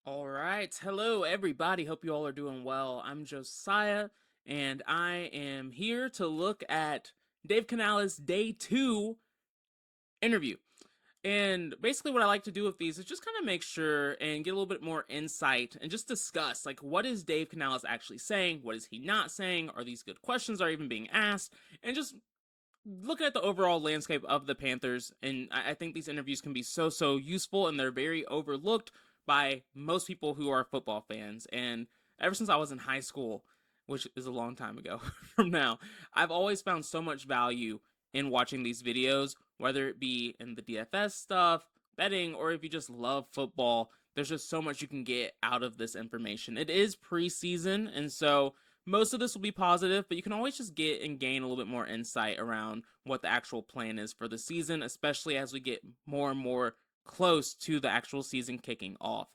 All right. Hello, everybody. Hope you all are doing well. I'm Josiah, and I am here to look at Dave Canales' day two interview. And basically, what I like to do with these is just kind of make sure and get a little bit more insight and just discuss like what is Dave Canales actually saying? What is he not saying? Are these good questions are even being asked? And just looking at the overall landscape of the Panthers, and I think these interviews can be so useful, and they're very overlooked by most people who are football fans. And ever since I was in high school, which is a long time ago from now, I've always found so much value in watching these videos, whether it be in the DFS stuff, betting, or if you just love football. There's just so much you can get out of this information. It is preseason, and so most of this will be positive, but you can always just get and gain a little bit more insight around what the actual plan is for the season, especially as we get more and more close to the actual season kicking off.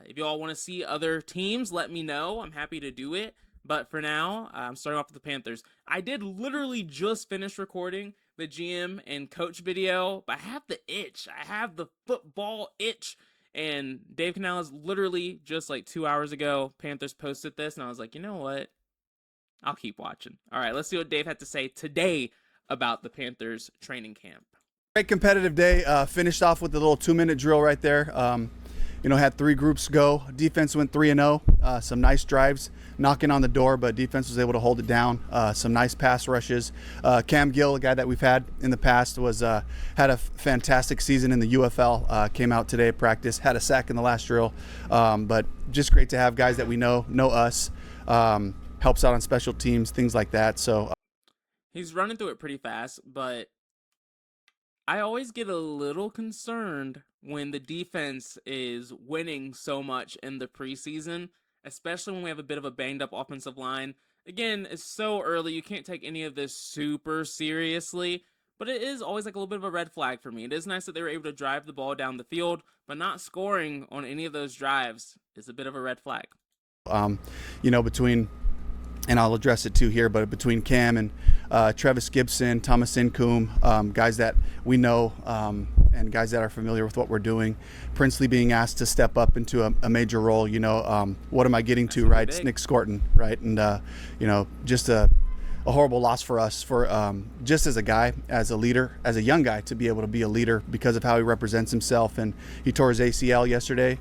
If you all want to see other teams, let me know. I'm happy to do it. But for now, I'm starting off with the Panthers. I did literally just finish recording the GM and coach video, but I have the itch. I have the football itch. And Dave Canales literally just like 2 hours ago, Panthers posted this, and I was like, you know what? I'll keep watching. All right, let's see what Dave had to say today about the Panthers training camp. Great competitive day. Finished off with a little 2-minute drill right there. Had three groups go. Defense went 3-0. Some nice drives knocking on the door, but defense was able to hold it down. Some nice pass rushes. Cam Gill, a guy that we've had in the past, had a fantastic season in the UFL. Came out today at practice, had a sack in the last drill. But just great to have guys that we know us. Helps out on special teams, things like that. So He's running through it pretty fast, but I always get a little concerned when the defense is winning so much in the preseason, especially when we have a bit of a banged up offensive line. Again, it's so early, you can't take any of this super seriously, but it is always like a little bit of a red flag for me. It is nice that they were able to drive the ball down the field, but not scoring on any of those drives is a bit of a red flag. Between, and I'll address it too here, but between Cam and Travis Gibson, Thomas Incoom, guys that we know, and guys that are familiar with what we're doing. Princely being asked to step up into a major role. What am I getting to, right? It's Nick Scorton, right? And just a horrible loss for us, for just as a guy, as a leader, as a young guy, to be able to be a leader because of how he represents himself. And he tore his ACL yesterday.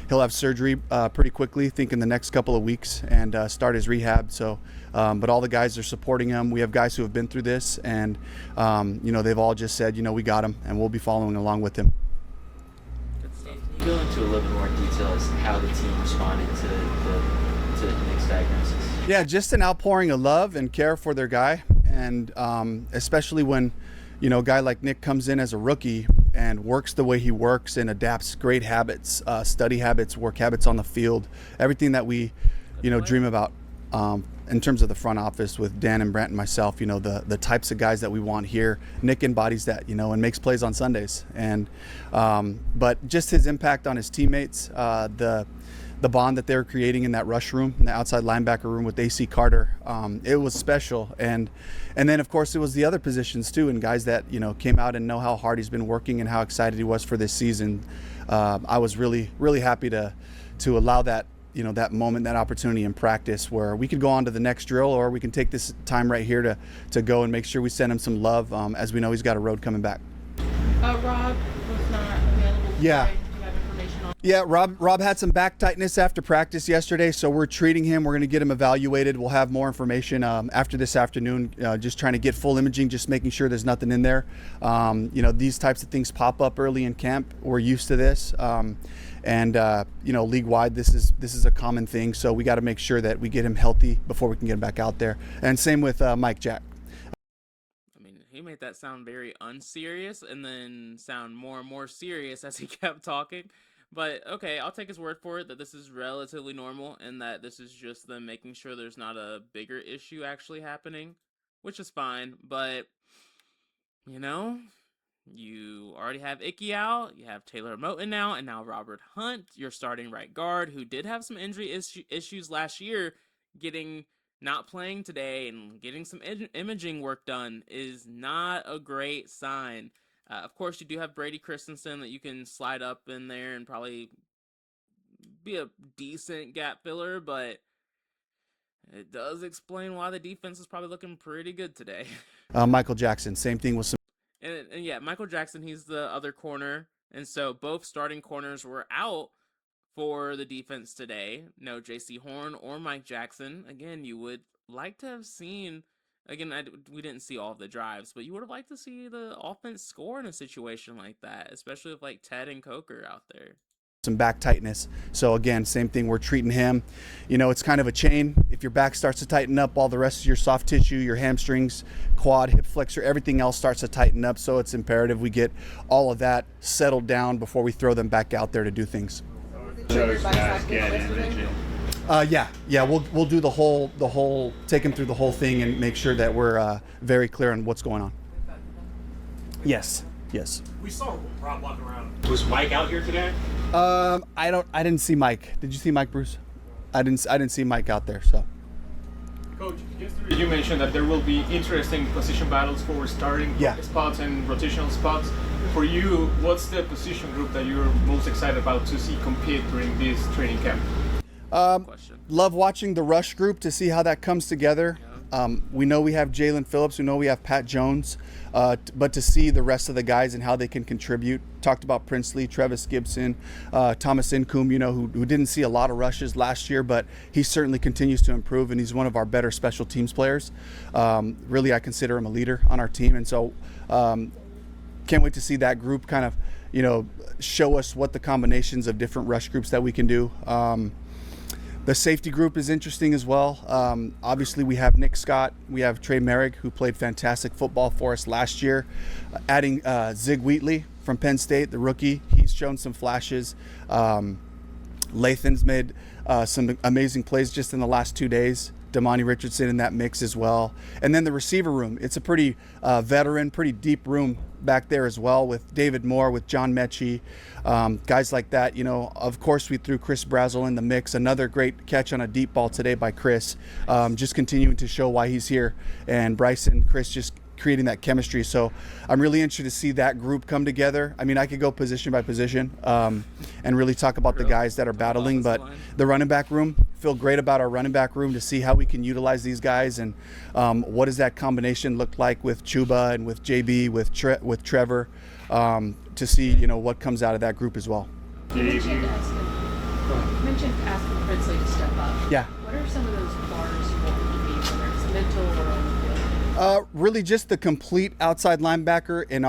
He'll have surgery pretty quickly, think in the next couple of weeks, and start his rehab. So, but all the guys are supporting him. We have guys who have been through this, and they've all just said, we got him, and we'll be following along with him. Can you go into a little bit more detail as to how the team responded to Nick's diagnosis? Yeah, just an outpouring of love and care for their guy, and especially when a guy like Nick comes in as a rookie and works the way he works and adapts great habits, study habits, work habits on the field, everything that we, dream about in terms of the front office with Dan and Brant and myself, the types of guys that we want here. Nick embodies that, and makes plays on Sundays. And but just his impact on his teammates, the bond that they were creating in that rush room, in the outside linebacker room with AC Carter, it was special. And then of course it was the other positions too, and guys that came out and know how hard he's been working and how excited he was for this season. I was really happy to allow that that moment, that opportunity in practice where we could go on to the next drill, or we can take this time right here to go and make sure we send him some love, as we know he's got a road coming back. Rob was not available today. Yeah. Do you have information on? Yeah, Rob had some back tightness after practice yesterday, so we're treating him. We're going to get him evaluated. We'll have more information after this afternoon, just trying to get full imaging, just making sure there's nothing in there. These types of things pop up early in camp. We're used to this. League-wide, this is a common thing, so we got to make sure that we get him healthy before we can get him back out there. And same with Mike Jack. I mean, he made that sound very unserious and then sound more and more serious as he kept talking. But okay, I'll take his word for it that this is relatively normal and that this is just them making sure there's not a bigger issue actually happening, which is fine. But, you already have Icky out, you have Taylor Moton now, and now Robert Hunt, your starting right guard, who did have some injury issues last year, not playing today and getting some imaging work done is not a great sign. Of course, you do have Brady Christensen that you can slide up in there and probably be a decent gap filler, but it does explain why the defense is probably looking pretty good today. Michael Jackson, same thing with some. And yeah, Michael Jackson, he's the other corner. And so both starting corners were out for the defense today. No J.C. Horn or Mike Jackson. Again, you would like to have seen, again, we didn't see all of the drives, but you would have liked to see the offense score in a situation like that, especially with like Ted and Coker out there. Some back tightness. So again, same thing, we're treating him. You know, it's kind of a chain. If your back starts to tighten up, all the rest of your soft tissue, your hamstrings, quad, hip flexor, everything else starts to tighten up. So it's imperative we get all of that settled down before we throw them back out there to do things. Yeah, we'll do the whole take him through the whole thing and make sure that we're very clear on what's going on. Yes. We saw Rob walking around. Was Mike out here today? I didn't see Mike. Did you see Mike, Bruce? I didn't see Mike out there. So, Coach, yesterday you mentioned that there will be interesting position battles for starting spots and rotational spots. For you, what's the position group that you're most excited about to see compete during this training camp? Love watching the rush group to see how that comes together. We know we have Jalen Phillips. We know we have Pat Jones. But to see the rest of the guys and how they can contribute. Talked about Princely, Travis Gibson, Thomas Incoom, you know, who didn't see a lot of rushes last year, but he certainly continues to improve, and he's one of our better special teams players. Really, I consider him a leader on our team, and so can't wait to see that group kind of, you know, show us what the combinations of different rush groups that we can do. The safety group is interesting as well. Obviously, we have Nick Scott. We have Trey Merrick, who played fantastic football for us last year. Adding Zig Wheatley from Penn State, the rookie. He's shown some flashes. Lathan's made some amazing plays just in the last 2 days. Damani Richardson in that mix as well. And then the receiver room. It's a pretty veteran, pretty deep room back there as well, with David Moore, with John Mechie, guys like that. You know, of course, we threw Chris Brazel in the mix. Another great catch on a deep ball today by Chris. Just continuing to show why he's here. And Bryce and Chris just creating that chemistry. So I'm really interested to see that group come together. I mean, I could go position by position and really talk about the guys that are battling, but the running back room, feel great about our running back room to see how we can utilize these guys and what does that combination look like with Chuba and with JB, with Trevor, to see, you know, what comes out of that group as well. You mentioned asking Princely to step up. Yeah. What are some of those bars you want him to be, whether it's mental or on the field? Really just the complete outside linebacker in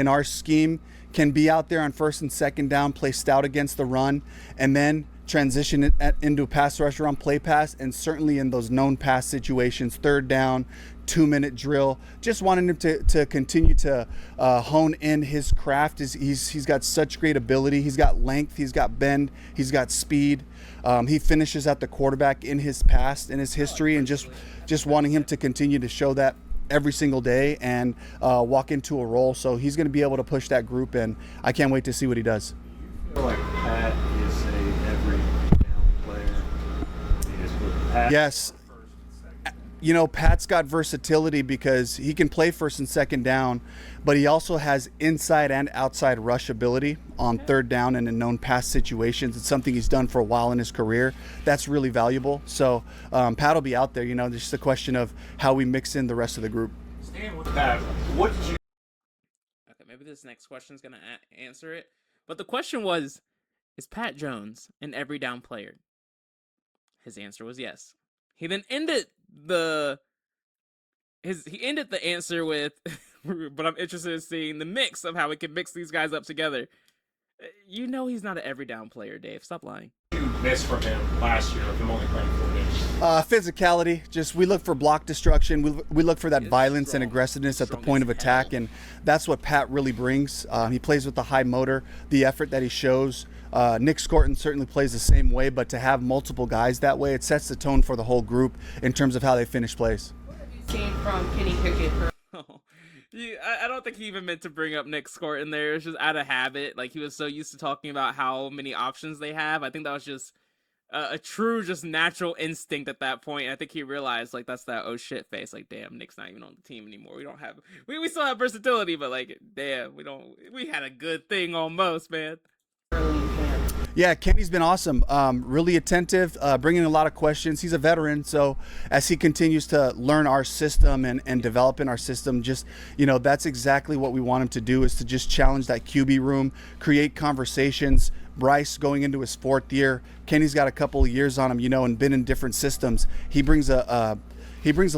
our scheme can be out there on first and second down, play stout against the run, and then transition it into a pass rusher on play pass, and certainly in those known pass situations, third down, 2-minute drill. Just wanting him to continue to hone in his craft. He's got such great ability. He's got length, he's got bend, he's got speed. He finishes at the quarterback in his past, in his history, and just wanting him to continue to show that every single day and walk into a role. So he's going to be able to push that group, and I can't wait to see what he does. I feel like Pat is a every down player. Yes. You know, Pat's got versatility because he can play first and second down, but he also has inside and outside rush ability on third down and in known pass situations. It's something he's done for a while in his career. That's really valuable. So Pat will be out there. You know, there's just a question of how we mix in the rest of the group. Staying with that, what did you... Okay, maybe this next question is going to answer it. But the question was, is Pat Jones an every down player? His answer was yes. He then ended the answer with, but I'm interested in seeing the mix of how we can mix these guys up together. You know he's not an every down player, Dave. Stop lying. You missed from him last year of him only playing 4 games? Physicality. Just we look for block destruction. We look for that violence and aggressiveness at the point of attack, and that's what Pat really brings. He plays with the high motor, the effort that he shows. Nick Scorton certainly plays the same way, but to have multiple guys that way, it sets the tone for the whole group in terms of how they finish plays. What have you seen from Kenny Pickett? I don't think he even meant to bring up Nick Scorton there. It's just out of habit. Like, he was so used to talking about how many options they have. I think that was just a true, just natural instinct at that point. I think he realized, like, that's that oh shit face. Like, damn, Nick's not even on the team anymore. We don't have, we still have versatility, but like, damn, we had a good thing almost, man. Yeah, Kenny's been awesome. Really attentive, bringing a lot of questions. He's a veteran, so as he continues to learn our system and develop in our system, just, that's exactly what we want him to do, is to just challenge that QB room, create conversations. Bryce going into his 4th year. Kenny's got a couple of years on him, and been in different systems. He brings a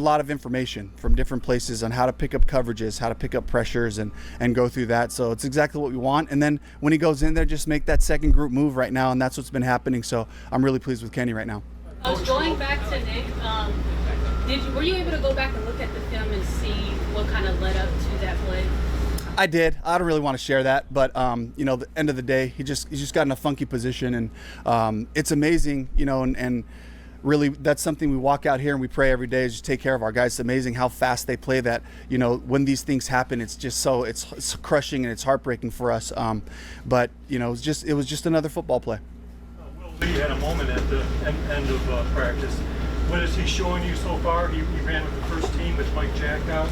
lot of information from different places on how to pick up coverages, how to pick up pressures, and go through that. So it's exactly what we want. And then when he goes in there, just make that second group move right now, and that's what's been happening. So I'm really pleased with Kenny right now. Going back to Nick, were you able to go back and look at the film and see what kind of led up to that play? I did. I don't really want to share that, but the end of the day, he's just got in a funky position, and it's amazing, and really, that's something we walk out here and we pray every day, is just take care of our guys. It's amazing how fast they play that. When these things happen, it's just it's crushing and it's heartbreaking for us. But it was just another football play. Will Lee had a moment at the end of practice. What is he showing you so far? He ran with the first team with Mike Jack out.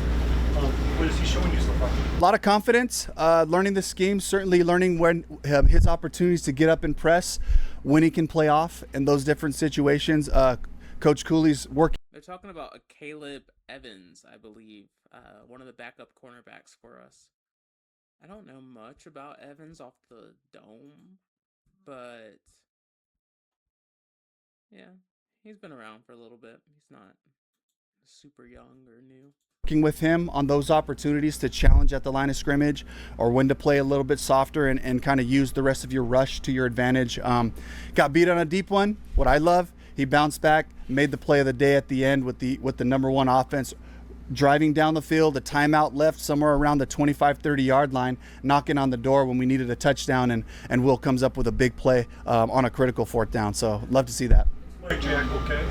What is he showing you so far? A lot of confidence, learning the scheme, certainly learning when his opportunities to get up and press, when he can play off in those different situations. Coach Cooley's working. They're talking about a Caleb Evans, I believe, one of the backup cornerbacks for us. I don't know much about Evans off the dome, but yeah, he's been around for a little bit. He's not super young or new. Working with him on those opportunities to challenge at the line of scrimmage, or when to play a little bit softer and kind of use the rest of your rush to your advantage. Got beat on a deep one. What I love, he bounced back, made the play of the day at the end with the #1 offense, driving down the field, a timeout left somewhere around the 25-30 yard line, knocking on the door when we needed a touchdown, and Will comes up with a big play on a critical 4th down. So love to see that. Mike Jack, okay?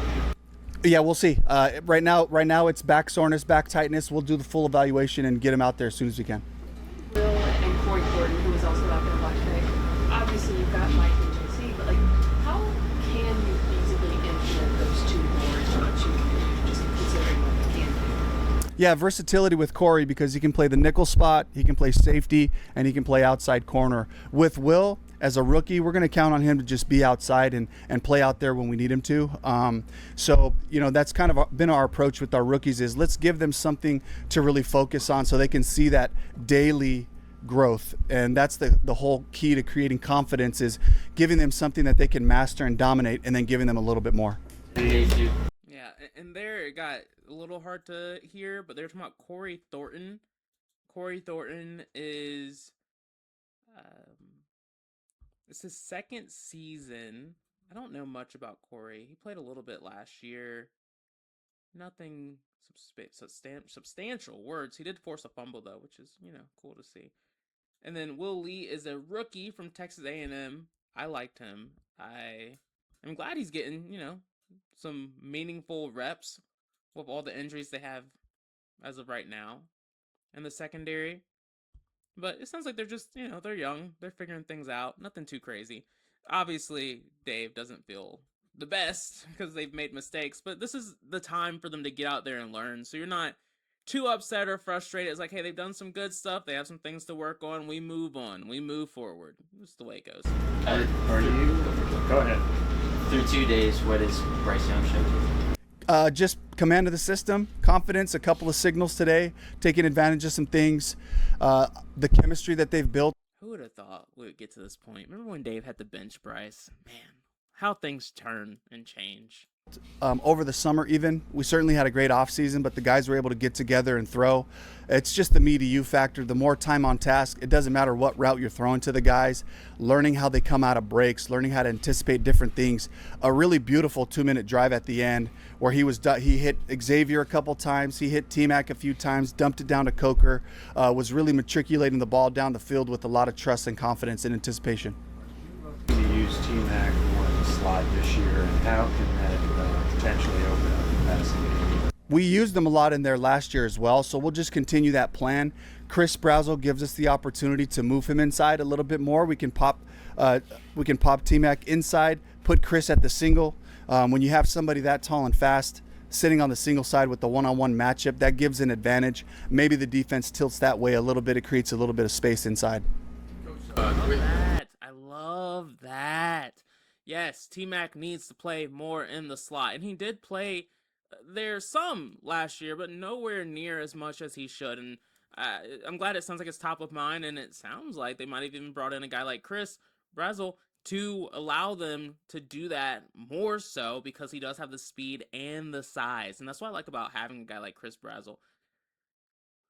Yeah, we'll see. Right now it's back soreness, back tightness. We'll do the full evaluation and get him out there as soon as we can. Will and Corey Gordon, who was also out there watching today. Obviously, you've got Mike and JC, but how can you feasibly implement those two more into what you can do, just considering what you can do? Yeah, versatility with Corey, because he can play the nickel spot, he can play safety, and he can play outside corner. With Will, as a rookie, we're going to count on him to just be outside and play out there when we need him to. So that's kind of been our approach with our rookies, is let's give them something to really focus on so they can see that daily growth. And that's the whole key to creating confidence, is giving them something that they can master and dominate, and then giving them a little bit more. Yeah, and there it got a little hard to hear, but they're talking about Corey Thornton. Corey Thornton is it's his 2nd season. I don't know much about Corey. He played a little bit last year. Nothing substantial words. He did force a fumble though, which is, cool to see. And then Will Lee is a rookie from Texas A&M. I liked him. I'm glad he's getting, some meaningful reps with all the injuries they have as of right now in the secondary. But it sounds like they're just, they're young. They're figuring things out. Nothing too crazy. Obviously, Dave doesn't feel the best because they've made mistakes. But this is the time for them to get out there and learn. So you're not too upset or frustrated. It's like, hey, they've done some good stuff. They have some things to work on. We move on. We move forward. That's the way it goes. Are you? Go ahead. Through 2 days, what is Bryce Young showed you? Just command of the system, confidence, a couple of signals today, taking advantage of some things, the chemistry that they've built. Who would have thought we would get to this point? Remember when Dave had to bench Bryce? Man, how things turn and change. Over the summer even. We certainly had a great offseason, but the guys were able to get together and throw. It's just the me to you factor. The more time on task, it doesn't matter what route you're throwing to the guys, learning how they come out of breaks, learning how to anticipate different things. A really beautiful 2-minute drive at the end where he hit Xavier a couple times, he hit T-Mac a few times, dumped it down to Coker, was really matriculating the ball down the field with a lot of trust and confidence and anticipation. You use T-Mac more in the slot this year, and how can that potentially open up the passing game? We used them a lot in there last year as well, so we'll just continue that plan. Chris Brazel gives us the opportunity to move him inside a little bit more. We can pop T-Mac inside, put Chris at the single. When you have somebody that tall and fast sitting on the single side with the one-on-one matchup, that gives an advantage. Maybe the defense tilts that way a little bit. It creates a little bit of space inside. I love love that. Yes, T-Mac needs to play more in the slot, and he did play there some last year, but nowhere near as much as he should. And I'm glad it sounds like it's top of mind, and it sounds like they might have even brought in a guy like Chris Brazel to allow them to do that more so, because he does have the speed and the size. And that's what I like about having a guy like Chris Brazel.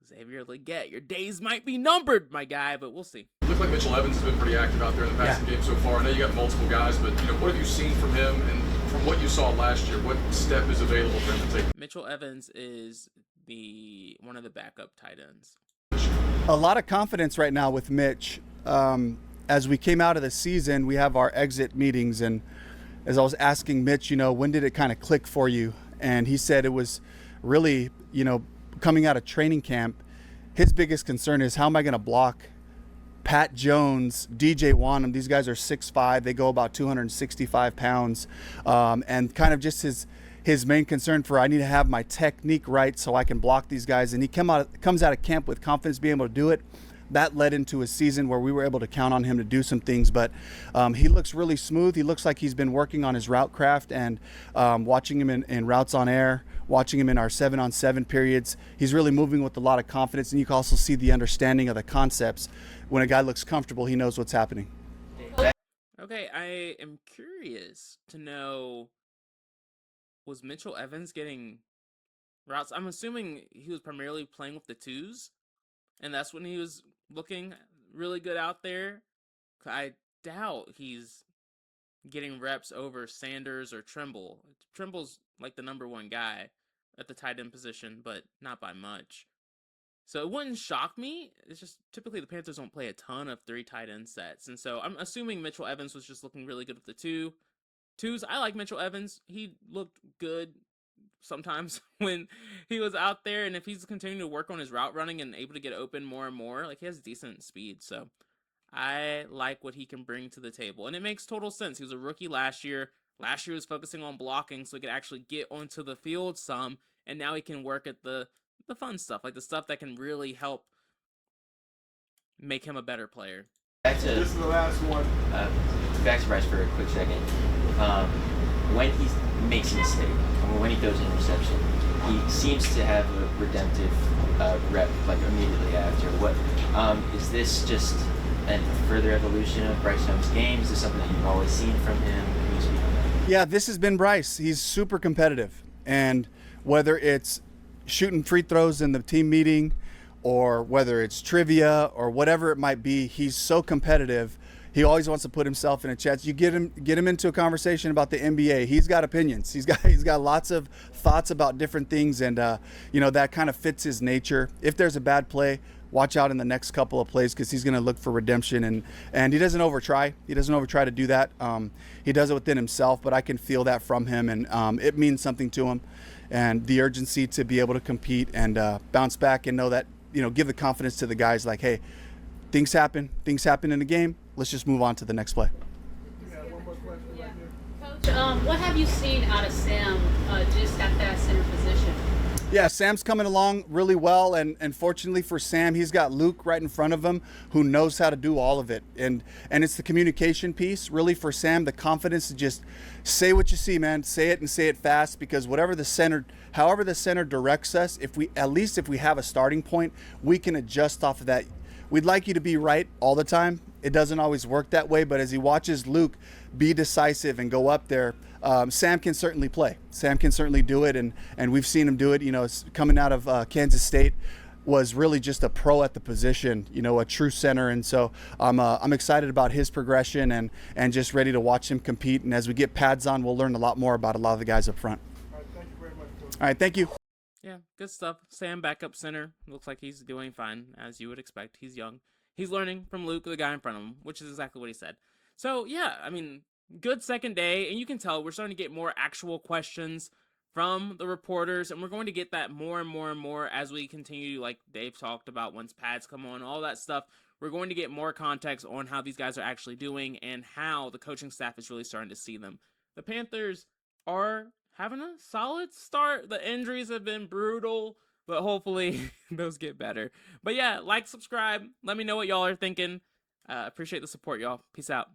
Xavier Legette, your days might be numbered, my guy, but we'll see. It looked like Mitchell Evans has been pretty active out there in the passing game so far. I know you got multiple guys, but what have you seen from him, and from what you saw last year, what step is available for him to take? Mitchell Evans is one of the backup tight ends. A lot of confidence right now with Mitch. As we came out of the season, we have our exit meetings, and as I was asking Mitch, when did it kind of click for you? And he said it was really, coming out of training camp, his biggest concern is, how am I going to block Pat Jones, DJ Wanham? These guys are 6'5", they go about 265 pounds, and kind of just his main concern for, I need to have my technique right so I can block these guys. And he comes out of camp with confidence, being able to do it. That led into a season where we were able to count on him to do some things, but he looks really smooth. He looks like he's been working on his route craft, and watching him in routes on air, watching him in our 7-on-7 periods, he's really moving with a lot of confidence, and you can also see the understanding of the concepts. When a guy looks comfortable, he knows what's happening. Okay, I am curious to know, was Mitchell Evans getting routes? I'm assuming he was primarily playing with the twos, and that's when he was looking really good out there. I doubt he's getting reps over Sanders or Trimble. Trimble's like the number one guy at the tight end position, but not by much. So it wouldn't shock me. It's just typically the Panthers don't play a ton of 3 tight end sets. And so I'm assuming Mitchell Evans was just looking really good with the twos. I like Mitchell Evans. He looked good sometimes when he was out there, and if he's continuing to work on his route running and able to get open more and more, like, he has decent speed. So I like what he can bring to the table, and it makes total sense. He was a rookie last year. Last year was focusing on blocking so he could actually get onto the field some, and now he can work at the fun stuff, like the stuff that can really help make him a better player. This is the last one. Back to Bryce for a quick second. When he makes a mistake, when he throws an interception, he seems to have a redemptive rep like immediately after. What is this just a further evolution of Bryce Young's game? Is this something that you've always seen from him? Can you speak on that? Yeah, this has been Bryce. He's super competitive, and whether it's shooting free throws in the team meeting, or whether it's trivia or whatever it might be, he's so competitive. He always wants to put himself in a chance. You get him into a conversation about the NBA. He's got opinions. He's got lots of thoughts about different things, and that kind of fits his nature. If there's a bad play, watch out in the next couple of plays, because he's going to look for redemption, and he doesn't overtry. He doesn't overtry to do that. He does it within himself, but I can feel that from him, and it means something to him, and the urgency to be able to compete and bounce back, and know that, give the confidence to the guys, like, hey, things happen in the game. Let's just move on to the next play. Coach, what have you seen out of Sam just at that center position? Yeah, Sam's coming along really well, and fortunately for Sam, he's got Luke right in front of him who knows how to do all of it. And it's the communication piece, really, for Sam, the confidence to just say what you see, man. Say it, and say it fast, because however the center directs us, if we have a starting point, we can adjust off of that. We'd like you to be right all the time. It doesn't always work that way, but as he watches Luke be decisive and go up there, Sam can certainly play. Sam can certainly do it, and we've seen him do it. Coming out of Kansas State, was really just a pro at the position, a true center. And so I'm excited about his progression, and just ready to watch him compete. And as we get pads on, we'll learn a lot more about a lot of the guys up front. All right, thank you very much, Coach. All right, thank you. Yeah, good stuff. Sam, backup center. Looks like he's doing fine, as you would expect. He's young. He's learning from Luke, the guy in front of him, which is exactly what he said. So, yeah, I mean, good second day, and you can tell we're starting to get more actual questions from the reporters, and we're going to get that more and more and more as we continue, like Dave talked about, once pads come on, all that stuff. We're going to get more context on how these guys are actually doing and how the coaching staff is really starting to see them. The Panthers are having a solid start. The injuries have been brutal, but hopefully those get better. But yeah, like, subscribe. Let me know what y'all are thinking. Appreciate the support, y'all. Peace out.